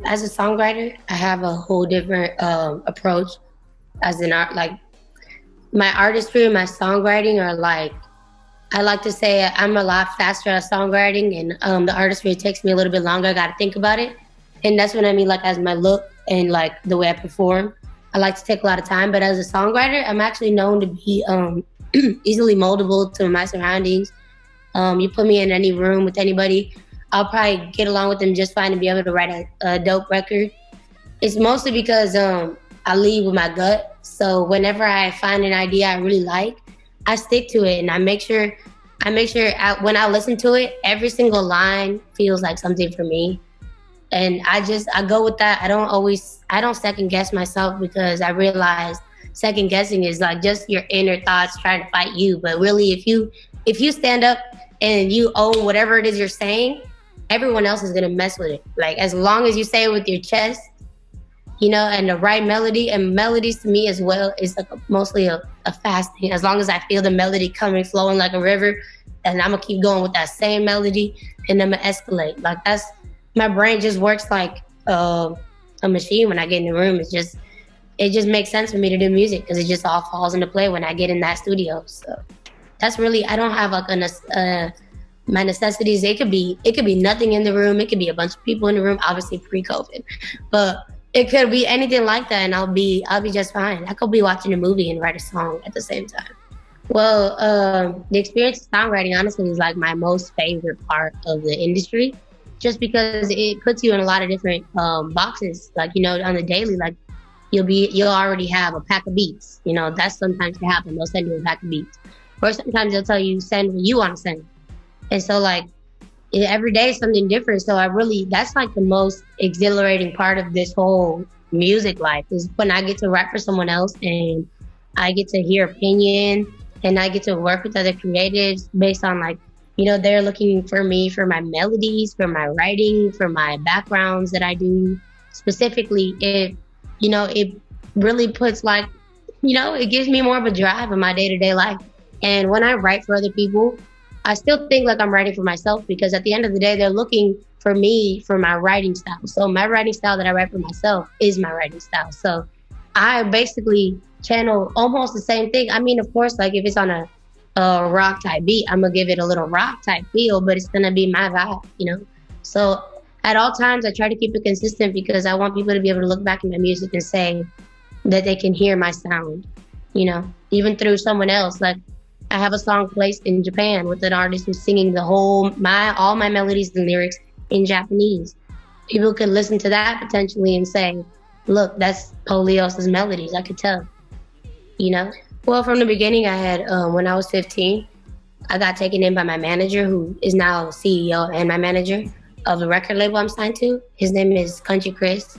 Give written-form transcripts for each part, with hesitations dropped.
as a songwriter, I have a whole different approach as an art. Like my artistry and my songwriting are like, I like to say I'm a lot faster at songwriting, and the artistry takes me a little bit longer. I got to think about it, and that's what I mean. Like as my look and like the way I perform, I like to take a lot of time. But as a songwriter, I'm actually known to be easily moldable to my surroundings. You put me in any room with anybody, I'll probably get along with them just fine and be able to write a dope record. It's mostly because I lead with my gut. So whenever I find an idea I really like, I stick to it, and I make sure when I listen to it, every single line feels like something for me. And I go with that. I don't second guess myself, because I realize second guessing is like just your inner thoughts trying to fight you. But really, if you stand up and you own whatever it is you're saying, everyone else is gonna mess with it. Like as long as you say it with your chest, and the right melody, and melodies to me as well is like mostly a fast thing. As long as I feel the melody coming, flowing like a river, and I'm gonna keep going with that same melody, and I'm gonna escalate. Like my brain just works like a machine when I get in the room. It just makes sense for me to do music, because it just all falls into play when I get in that studio. So that's really, I don't have like my necessities. It could be nothing in the room. It could be a bunch of people in the room, obviously pre-COVID, but it could be anything like that, and I'll be just fine. I could be watching a movie and write a song at the same time. Well, the experience of songwriting honestly is like my most favorite part of the industry, just because it puts you in a lot of different boxes. Like, on the daily, like you'll already have a pack of beats. That sometimes can happen. They'll send you a pack of beats, or sometimes they'll tell you send what you want to send. And so like every day is something different. So that's like the most exhilarating part of this whole music life, is when I get to write for someone else, and I get to hear opinion, and I get to work with other creatives based on like, they're looking for me for my melodies, for my writing, for my backgrounds that I do. Specifically, it really puts like, it gives me more of a drive in my day-to-day life. And when I write for other people, I still think like I'm writing for myself, because at the end of the day, they're looking for me for my writing style. So my writing style that I write for myself is my writing style. So I basically channel almost the same thing. I mean, of course, like if it's on a rock type beat, I'm gonna give it a little rock type feel, but it's gonna be my vibe, So at all times, I try to keep it consistent, because I want people to be able to look back at my music and say that they can hear my sound, even through someone else. Like I have a song placed in Japan with an artist who's singing all my melodies and lyrics in Japanese. People could listen to that potentially and say, look, that's Poe Leos' melodies. I could tell, Well, from the beginning, I had, when I was 15, I got taken in by my manager, who is now CEO and my manager of the record label I'm signed to. His name is Country Chris.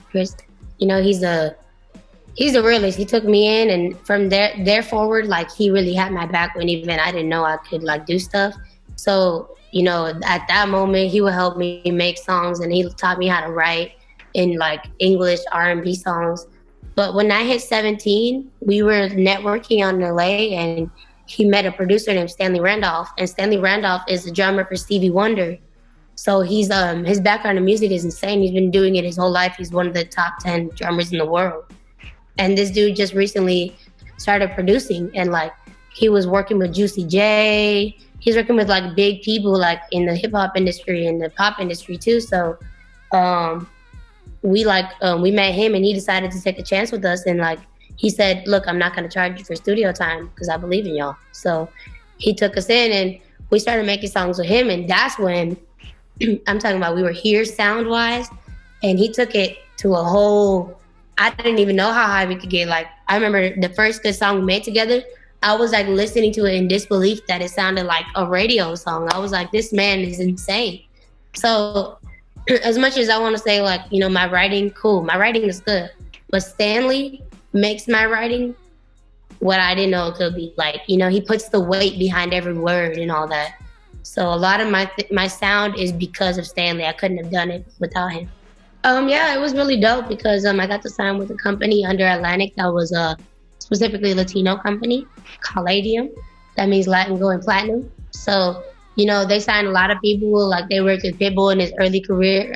He's the realest. He took me in, and from there forward, like he really had my back when even I didn't know I could like do stuff. So, at that moment, he would help me make songs, and he taught me how to write in like English R&B songs. But when I hit 17, we were networking out in LA, and he met a producer named Stanley Randolph, and Stanley Randolph is the drummer for Stevie Wonder. So he's his background in music is insane. He's been doing it his whole life. He's one of the top 10 drummers in the world. And this dude just recently started producing, and like he was working with Juicy J. He's working with like big people like in the hip hop industry and the pop industry too. So we met him, and he decided to take a chance with us. And like he said, look, I'm not going to charge you for studio time because I believe in y'all. So he took us in, and we started making songs with him. And that's when I'm talking about we were here sound wise, and he took it to a whole, I didn't even know how high we could get. Like, I remember the first good song we made together, I was like listening to it in disbelief that it sounded like a radio song. I was like, this man is insane. So as much as I want to say like, my writing, cool, my writing is good. But Stanley makes my writing what I didn't know it could be. Like, he puts the weight behind every word and all that. So a lot of my sound is because of Stanley. I couldn't have done it without him. Yeah, it was really dope because I got to sign with a company under Atlantic that was specifically a Latino company, Palladium. That means Latin going platinum. So, they signed a lot of people. Like they worked with Pitbull in his early career.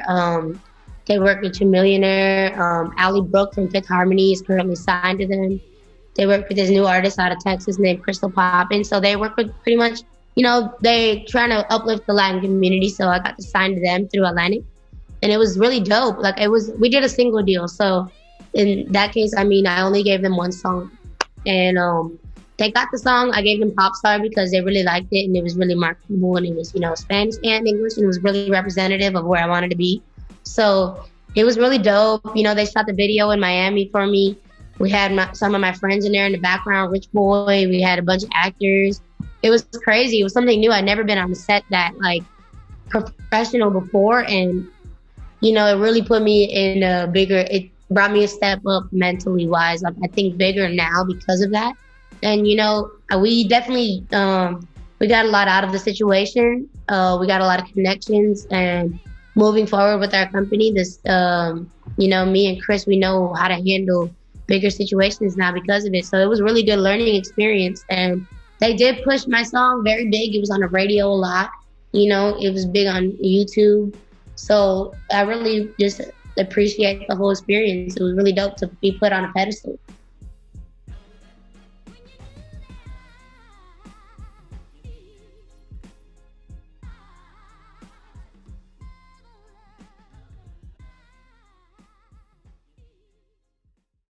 They work with Two Millionaire. Ali Brooke from Fifth Harmony is currently signed to them. They work with this new artist out of Texas named Crystal Poppin. So they work with pretty much, they trying to uplift the Latin community. So I got to sign to them through Atlantic. And it was really dope. Like we did a single deal. So in that case, I only gave them one song. And they got the song. I gave them Pop Star because they really liked it and it was really marketable and it was, Spanish and English and it was really representative of where I wanted to be. So it was really dope. They shot the video in Miami for me. We had some of my friends in there in the background, Rich Boy. We had a bunch of actors. It was crazy. It was something new. I'd never been on a set that professional before. And, it really put me in it brought me a step up mentally wise. I think bigger now because of that. And, we definitely, we got a lot out of the situation. We got a lot of connections and moving forward with our company, me and Chris, we know how to handle bigger situations now because of it. So it was a really good learning experience. And they did push my song very big. It was on the radio a lot. It was big on YouTube. So I really just appreciate the whole experience. It was really dope to be put on a pedestal.